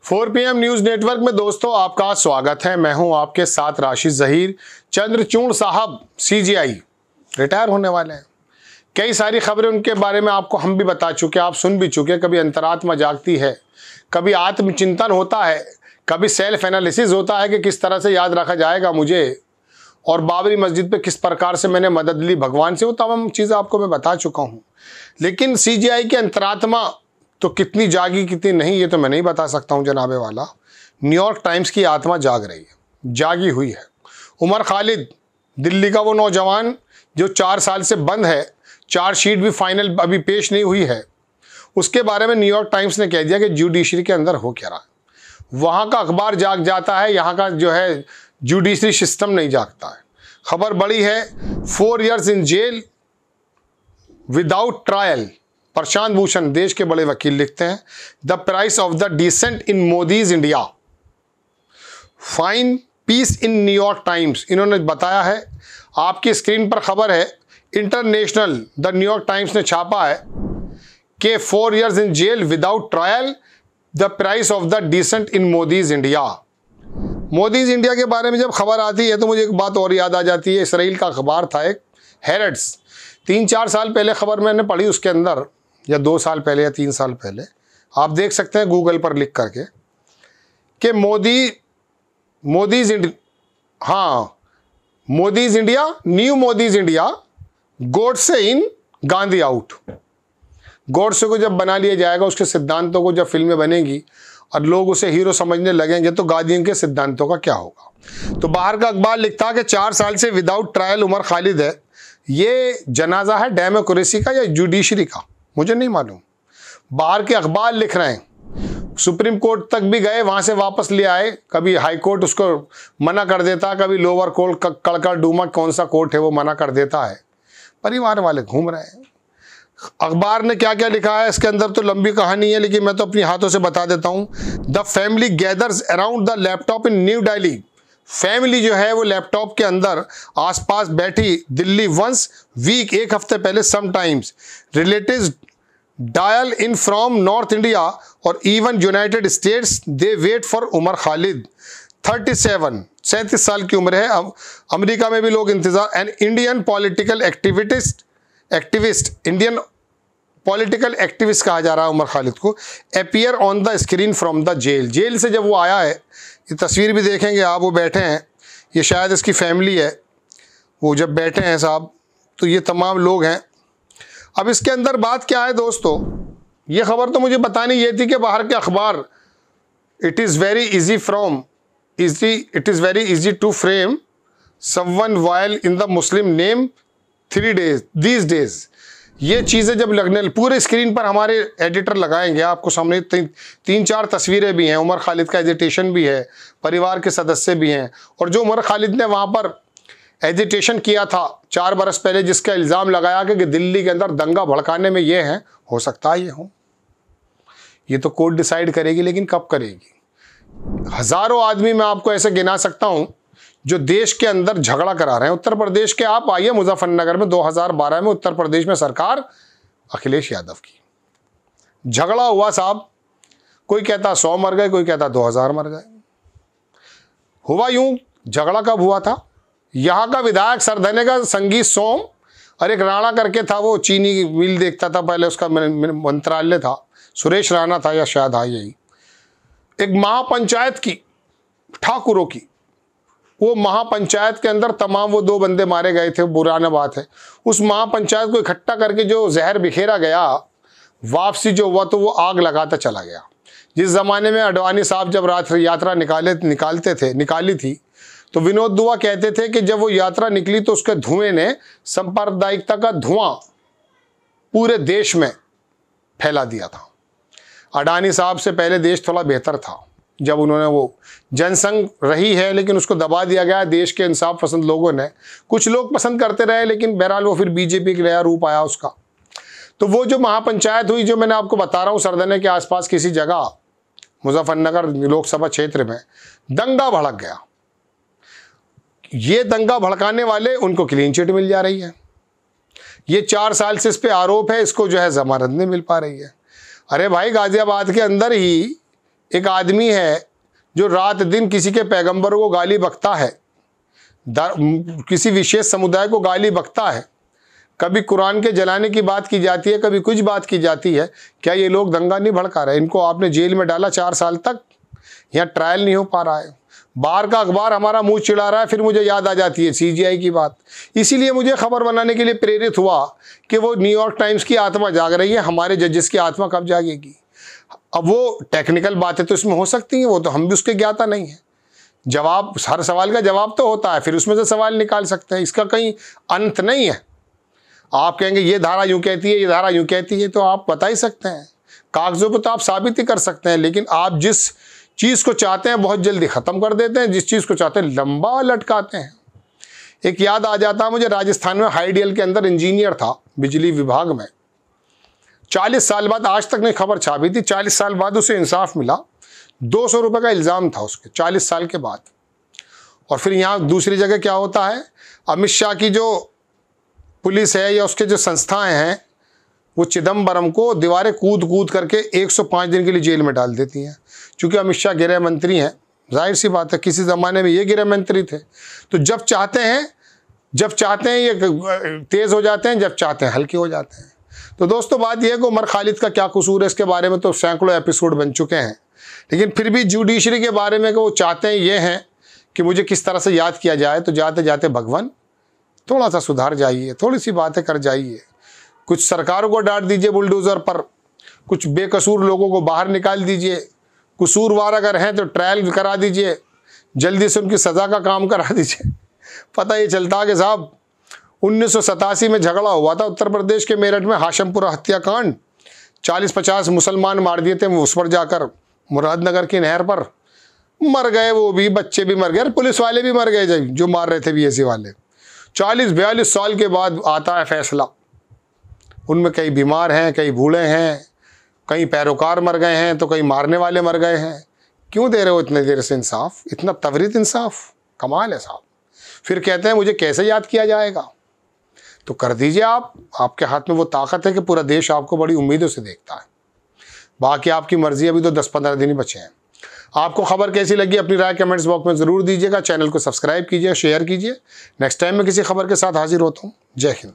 4 PM news network में दोस्तों आपका स्वागत है। मैं हूं आपके साथ राशिद जहीर। चंद्रचूड़ साहब CGI रिटायर होने वाले हैं। कई सारी खबरें उनके बारे में आपको हम भी बता चुके, आप सुन भी चुके। कभी अंतरात्मा जागती है, कभी आत्मचिंतन होता है, कभी सेल्फ एनालिसिस होता है कि किस तरह से याद रखा जाएगा मुझे, और बाबरी मस्जिद पे किस प्रकार से मैंने मदद ली भगवान से, वो तमाम चीज़ें आपको मैं बता चुका हूँ। लेकिन CGI की अंतरात्मा तो कितनी जागी कितनी नहीं, ये तो मैं नहीं बता सकता हूँ जनाबे वाला। न्यूयॉर्क टाइम्स की आत्मा जाग रही है, जागी हुई है। उमर खालिद, दिल्ली का वो नौजवान जो 4 साल से बंद है, चार्जशीट भी फाइनल अभी पेश नहीं हुई है, उसके बारे में न्यूयॉर्क टाइम्स ने कह दिया कि जुडिशरी के अंदर हो क्या रहा है। वहाँ का अखबार जाग जाता है, यहाँ का जो है जुडिशरी सिस्टम नहीं जागता है। खबर बड़ी है, 4 years in jail without trial. Prashant Bhushan देश के बड़े वकील लिखते हैं, the price of the dissent in Modi's India, fine piece in New York times. इन्होंने बताया है, आपकी स्क्रीन पर खबर है, इंटरनेशनल द न्यूयॉर्क टाइम्स ने छापा है कि 4 years in jail without trial, the price of the dissent in Modi's India. Modi's India के बारे में जब खबर आती है तो मुझे एक बात और याद आ जाती है। इसराइल का अखबार था एक, हेरेट्स, 3-4 साल पहले खबर मैंने पढ़ी, उसके अंदर, या 2 साल पहले या 3 साल पहले, आप देख सकते हैं गूगल पर लिख करके, कि Modi's India, new Modi's India, Godse in, Gandhi out. Godse को जब बना लिया जाएगा, उसके सिद्धांतों को जब फिल्में बनेंगी और लोग उसे हीरो समझने लगेंगे, तो गांधी के सिद्धांतों का क्या होगा। तो बाहर का अखबार लिखता कि 4 साल से विदाउट ट्रायल उमर खालिद है। ये जनाजा है डेमोक्रेसी का या जुडिशरी का, मुझे नहीं मालूम। बाहर के अखबार लिख रहे हैं, सुप्रीम कोर्ट तक भी गए, वहां से वापस ले आए। कभी हाई कोर्ट उसको मना कर देता, कभी लोअर कोर्ट, कड़का डूमा कौन सा कोर्ट है वो मना कर देता है। परिवार वाले घूम रहे हैं। अखबार ने क्या क्या लिखा है इसके अंदर तो लंबी कहानी है, लेकिन मैं तो अपनी हाथों से बता देता हूं। The family gathers around the laptop in new Delhi. Family जो है वो लैपटॉप के अंदर आसपास बैठी दिल्ली वंस वीक, एक हफ्ते पहले, sometimes relatives dial in from North India और even United States, they wait for Umar Khalid. 37 साल की उम्र है। अब अमेरिका में भी लोग इंतजार। An Indian political activist, Indian political activist कहा जा रहा है उमर खालिद को, appear on the screen from the jail से जब वो आया है, ये तस्वीर भी देखेंगे आप, वो बैठे हैं, ये शायद इसकी फैमिली है, वो जब बैठे हैं साहब, तो ये तमाम लोग हैं। अब इसके अंदर बात क्या है दोस्तों, ये खबर तो मुझे बतानी ये थी कि बाहर के अखबार, it is very easy to frame someone while in the Muslim name 3 days these days। ये चीज़ें जब लगने, पूरे स्क्रीन पर हमारे एडिटर लगाएंगे आपको सामने, 3-4 तस्वीरें भी हैं, उमर खालिद का एजिटेशन भी है, परिवार के सदस्य भी हैं। और जो उमर खालिद ने वहाँ पर एजिटेशन किया था 4 बरस पहले, जिसका इल्ज़ाम लगाया कि दिल्ली के अंदर दंगा भड़काने में ये हैं, हो सकता है ये हो, ये तो कोर्ट डिसाइड करेगी, लेकिन कब करेगी। हज़ारों आदमी मैं आपको ऐसे गिना सकता हूँ जो देश के अंदर झगड़ा करा रहे हैं। उत्तर प्रदेश के आप आइए, मुजफ्फरनगर में 2012 में उत्तर प्रदेश में सरकार अखिलेश यादव की, झगड़ा हुआ साहब, कोई कहता 100 मर गए, कोई कहता 2000 मर गए। हुआ यूं, झगड़ा कब हुआ था, यहाँ का विधायक सरधने का संगीत सोम, और एक राणा करके था, वो चीनी मिल देखता था पहले, उसका मंत्रालय था, सुरेश राणा था या शायद, हाँ यही, एक महापंचायत की, ठाकुरों की, वो महापंचायत के अंदर तमाम वो 2 बंदे मारे गए थे, पुराना बात है। उस महापंचायत को इकट्ठा करके जो जहर बिखेरा गया, वापसी जो हुआ तो वो आग लगाता चला गया। जिस ज़माने में अडवाणी साहब जब यात्रा निकाली थी, तो विनोद दुआ कहते थे कि जब वो यात्रा निकली तो उसके धुएं ने सांप्रदायिकता का धुआं पूरे देश में फैला दिया था। अडानी साहब से पहले देश थोड़ा बेहतर था, जब उन्होंने वो जनसंघ रही है, लेकिन उसको दबा दिया गया देश के इंसाफ पसंद लोगों ने। कुछ लोग पसंद करते रहे, लेकिन बहरहाल वो फिर बीजेपी का नया रूप आया उसका। तो वो जो महापंचायत हुई, जो मैंने आपको बता रहा हूँ, सरदने के आसपास किसी जगह मुजफ्फरनगर लोकसभा क्षेत्र में दंगा भड़क गया। ये दंगा भड़काने वाले, उनको क्लीन चिट मिल जा रही है। ये 4 साल से इस पे आरोप है, इसको जो है जमानत नहीं मिल पा रही है। अरे भाई, गाजियाबाद के अंदर ही एक आदमी है जो रात दिन किसी के पैगंबरों को गाली बकता है, किसी विशेष समुदाय को गाली बकता है, कभी कुरान के जलाने की बात की जाती है, कभी कुछ बात की जाती है, क्या ये लोग दंगा नहीं भड़का रहे? इनको आपने जेल में डाला 4 साल तक, यहाँ ट्रायल नहीं हो पा रहा है, बाहर का अखबार हमारा मुंह चिढ़ा रहा है, फिर मुझे याद आ जाती है CGI की बात। इसीलिए मुझे खबर बनाने के लिए प्रेरित हुआ कि वो न्यूयॉर्क टाइम्स की आत्मा जाग रही है, हमारे जजेस की आत्मा कब जागेगी? अब वो टेक्निकल बातें तो इसमें हो सकती हैं, वो तो हम भी उसके ज्ञाता नहीं है। जवाब, हर सवाल का जवाब तो होता है, फिर उसमें से सवाल निकाल सकते हैं, इसका कहीं अंत नहीं है। आप कहेंगे ये धारा यूँ कहती है, ये धारा यूँ कहती है, तो आप बता ही सकते हैं, कागजों पर तो आप साबित ही कर सकते हैं, लेकिन आप जिस चीज़ को चाहते हैं बहुत जल्दी ख़त्म कर देते हैं, जिस चीज़ को चाहते हैं लंबा लटकाते हैं। एक याद आ जाता है मुझे, राजस्थान में हाईडियल के अंदर इंजीनियर था बिजली विभाग में, 40 साल बाद, आज तक नहीं खबर छापी थी, 40 साल बाद उसे इंसाफ मिला। 200 रुपये का इल्ज़ाम था उसके 40 साल के बाद। और फिर यहाँ दूसरी जगह क्या होता है, अमित शाह की जो पुलिस है या उसके जो संस्थाएं हैं, वो चिदम्बरम को दीवारें कूद कूद करके 105 दिन के लिए जेल में डाल देती हैं। चूँकि अमित शाह गृह मंत्री हैं, जाहिर सी बात है किसी ज़माने में ये गृह मंत्री थे, तो जब चाहते हैं ये तेज़ हो जाते हैं, जब चाहते हैं हल्के हो जाते हैं। तो दोस्तों बात यह है कि उमर खालिद का क्या कसूर है, इसके बारे में तो सैकड़ों एपिसोड बन चुके हैं, लेकिन फिर भी जुडिशरी के बारे में वो चाहते हैं ये हैं कि मुझे किस तरह से याद किया जाए। तो जाते जाते भगवान थोड़ा सा सुधार जाइए, थोड़ी सी बातें कर जाइए, कुछ सरकारों को डांट दीजिए बुलडोज़र पर, कुछ बेकसूर लोगों को बाहर निकाल दीजिए, कसूरवार अगर हैं तो ट्रायल करा दीजिए, जल्दी से उनकी सज़ा का काम करा दीजिए। पता ये चलता कि साहब 1987 में झगड़ा हुआ था उत्तर प्रदेश के मेरठ में, हाशमपुरा हत्याकांड, 40-50 मुसलमान मार दिए थे उस पर जाकर, मुरादनगर की नहर पर मर गए, वो भी बच्चे भी मर गए, पुलिस वाले भी मर गए जो मार रहे थे BSc वाले। 40-42 साल के बाद आता है फैसला, उनमें कई बीमार हैं, कई बूढ़े हैं, कई पैरोकार मर गए हैं, तो कई मारने वाले मर गए हैं। क्यों दे रहे हो इतने देर से इंसाफ, इतना त्वरित इंसाफ? कमाल है साहब। फिर कहते हैं मुझे कैसे याद किया जाएगा, तो कर दीजिए आप, आपके हाथ में वो ताकत है कि पूरा देश आपको बड़ी उम्मीदों से देखता है। बाकी आपकी मर्जी, अभी तो 10-15 दिन ही बचे हैं। आपको खबर कैसी लगी अपनी राय कमेंट्स बॉक्स में ज़रूर दीजिएगा, चैनल को सब्सक्राइब कीजिए, शेयर कीजिए। नेक्स्ट टाइम मैं किसी खबर के साथ हाजिर होता हूँ। जय हिंद।